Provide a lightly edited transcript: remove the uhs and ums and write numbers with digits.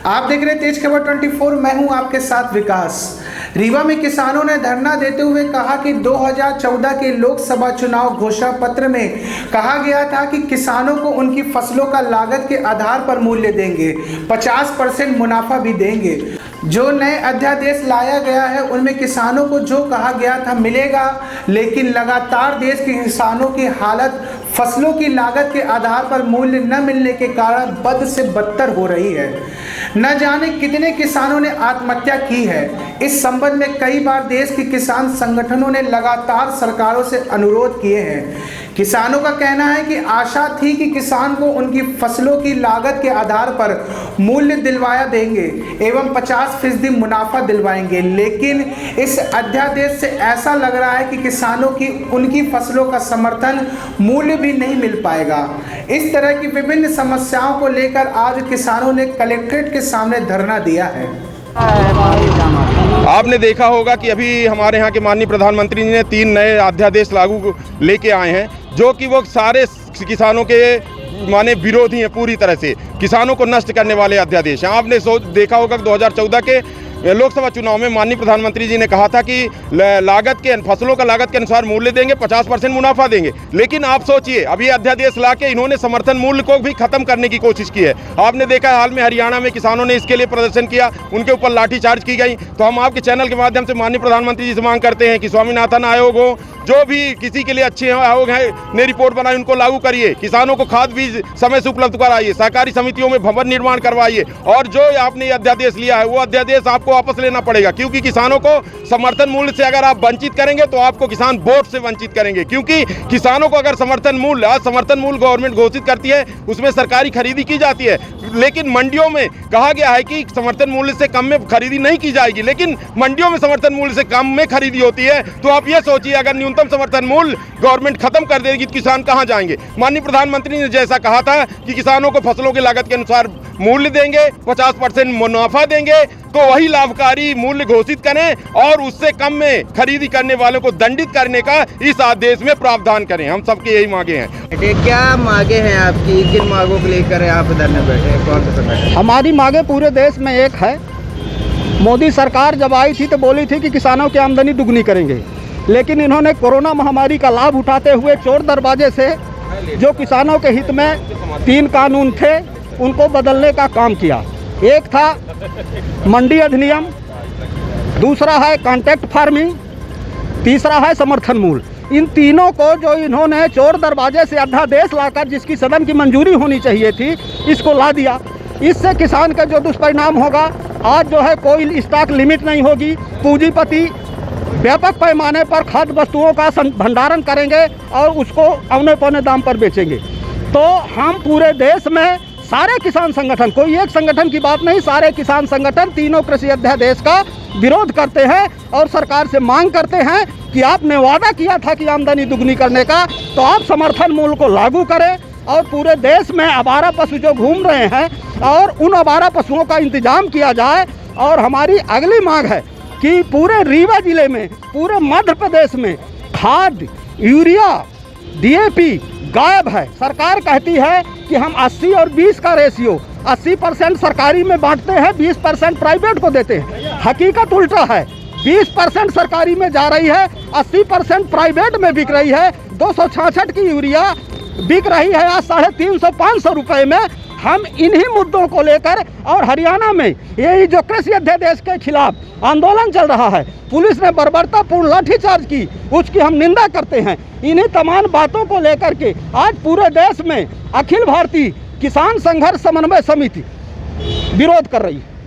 आप देख रहे तेज खबर 24। मैं हूं आपके साथ विकास। रीवा में किसानों ने धरना देते हुए कहा कि 2014 के लोकसभा चुनाव घोषणा पत्र में कहा गया था कि किसानों को उनकी फसलों का लागत के आधार पर मूल्य देंगे, 50% मुनाफा भी देंगे। जो नए अध्यादेश लाया गया है उनमें किसानों को जो कहा गया था मिलेगा, लेकिन लगातार देश के किसानों की हालत फसलों की लागत के आधार पर मूल्य न मिलने के कारण बद से बदतर हो रही है। न जाने कितने किसानों ने आत्महत्या की है। इस संबंध में कई बार देश के किसान संगठनों ने लगातार सरकारों से अनुरोध किए हैं। किसानों का कहना है कि आशा थी कि किसान को उनकी फसलों की लागत के आधार पर मूल्य दिलवाया देंगे एवं 50% मुनाफा दिलवाएंगे, लेकिन इस अध्यादेश से ऐसा लग रहा है कि किसानों की उनकी फसलों का समर्थन मूल्य भी नहीं मिल पाएगा। इस तरह की विभिन्न समस्याओं को लेकर आज किसानों ने कलेक्ट्रेट के सामने धरना दिया है। आपने देखा होगा कि अभी हमारे यहाँ के माननीय प्रधानमंत्री जी ने 3 नए अध्यादेश लागू लेके आए हैं, जो कि वो सारे किसानों के माने विरोधी हैं, पूरी तरह से किसानों को नष्ट करने वाले अध्यादेश हैं। आपने देखा होगा कि 2014 के लोकसभा चुनाव में माननीय प्रधानमंत्री जी ने कहा था कि लागत के फसलों का लागत के अनुसार मूल्य देंगे, 50% मुनाफा देंगे। लेकिन आप सोचिए, अभी अध्यादेश लाके इन्होंने समर्थन मूल्य को भी खत्म करने की कोशिश की है। आपने देखा हाल में हरियाणा में किसानों ने इसके लिए प्रदर्शन किया, उनके ऊपर लाठीचार्ज की गई। तो हम आपके चैनल के माध्यम से माननीय प्रधानमंत्री जी से मांग करते हैं कि स्वामीनाथन आयोग हो, जो भी किसी के लिए अच्छे आयोग हैं ने रिपोर्ट बनाई, उनको लागू करिए। किसानों को खाद बीज समय से उपलब्ध कराइए, सहकारी समितियों में भवन निर्माण करवाइए, और जो आपने ये अध्यादेश लिया है वो अध्यादेश आपको वापस लेना पड़ेगा, क्योंकि किसानों को समर्थन मूल्य से अगर आप वंचित करेंगे तो आपको किसान वोट से वंचित करेंगे। क्योंकि किसानों को अगर समर्थन मूल्य, आज समर्थन मूल्य गवर्नमेंट घोषित करती है, उसमें सरकारी खरीदी की जाती है, लेकिन मंडियों में कहा गया है कि समर्थन मूल्य से कम में खरीदी नहीं की जाएगी, लेकिन मंडियों में समर्थन मूल्य से कम में खरीदी होती है। तो आप ये सोचिए, अगर न्यूनतम समर्थन मूल्य गवर्नमेंट खत्म कर देगी तो किसान कहां जाएंगे। माननीय प्रधानमंत्री ने जैसा कहा था कि किसानों को फसलों की लागत के अनुसार मूल्य देंगे, 50% मुनाफा देंगे, तो वही लाभकारी मूल्य घोषित करें और उससे कम में खरीदी करने वालों को दंडित करने का इस आदेश में प्रावधान करें। हम सबकी यही मांगे हैं। क्या मांगे हैं आपकी, किन मांगों को लेकर आप धरने बैठे हैं, कौन सा संगठन? हमारी मांगे पूरे देश में एक है। मोदी सरकार जब आई थी तो बोली थी कि किसानों की आमदनी दुगनी करेंगे, लेकिन इन्होंने कोरोना महामारी का लाभ उठाते हुए चोर दरवाजे से जो किसानों के हित में 3 कानून थे उनको बदलने का काम किया। एक था मंडी अधिनियम, दूसरा है कॉन्ट्रैक्ट फार्मिंग, तीसरा है समर्थन मूल्य। इन तीनों को जो इन्होंने चोर दरवाजे से अध्यादेश लाकर, जिसकी सदन की मंजूरी होनी चाहिए थी, इसको ला दिया। इससे किसान का जो दुष्परिणाम होगा, आज जो है कोई स्टॉक लिमिट नहीं होगी, पूंजीपति व्यापक पैमाने पर खाद्य वस्तुओं का भंडारण करेंगे और उसको औने पौने दाम पर बेचेंगे। तो हम पूरे देश में सारे किसान संगठन, कोई एक संगठन की बात नहीं, सारे किसान संगठन तीनों कृषि अध्यादेश का विरोध करते हैं और सरकार से मांग करते हैं कि आपने वादा किया था कि आमदनी दुगनी करने का, तो आप समर्थन मूल्य को लागू करें और पूरे देश में आवारा पशु जो घूम रहे हैं और उन आवारा पशुओं का इंतजाम किया जाए। और हमारी अगली मांग है कि पूरे रीवा जिले में, पूरे मध्य प्रदेश में खाद, यूरिया, DAP गायब है। सरकार कहती है कि हम 80 और 20 का रेशियो, 80% सरकारी में बांटते हैं, 20% प्राइवेट को देते हैं। हकीकत उल्टा है, 20% सरकारी में जा रही है, 80% प्राइवेट में बिक रही है। 266 की यूरिया बिक रही है आज 350-500 रुपये में। हम इन्हीं मुद्दों को लेकर, और हरियाणा में यही जो कृषि अध्यादेश के खिलाफ आंदोलन चल रहा है, पुलिस ने बर्बरतापूर्ण लाठीचार्ज की, उसकी हम निंदा करते हैं। इन्हीं तमाम बातों को लेकर के आज पूरे देश में अखिल भारतीय किसान संघर्ष समन्वय समिति विरोध कर रही है।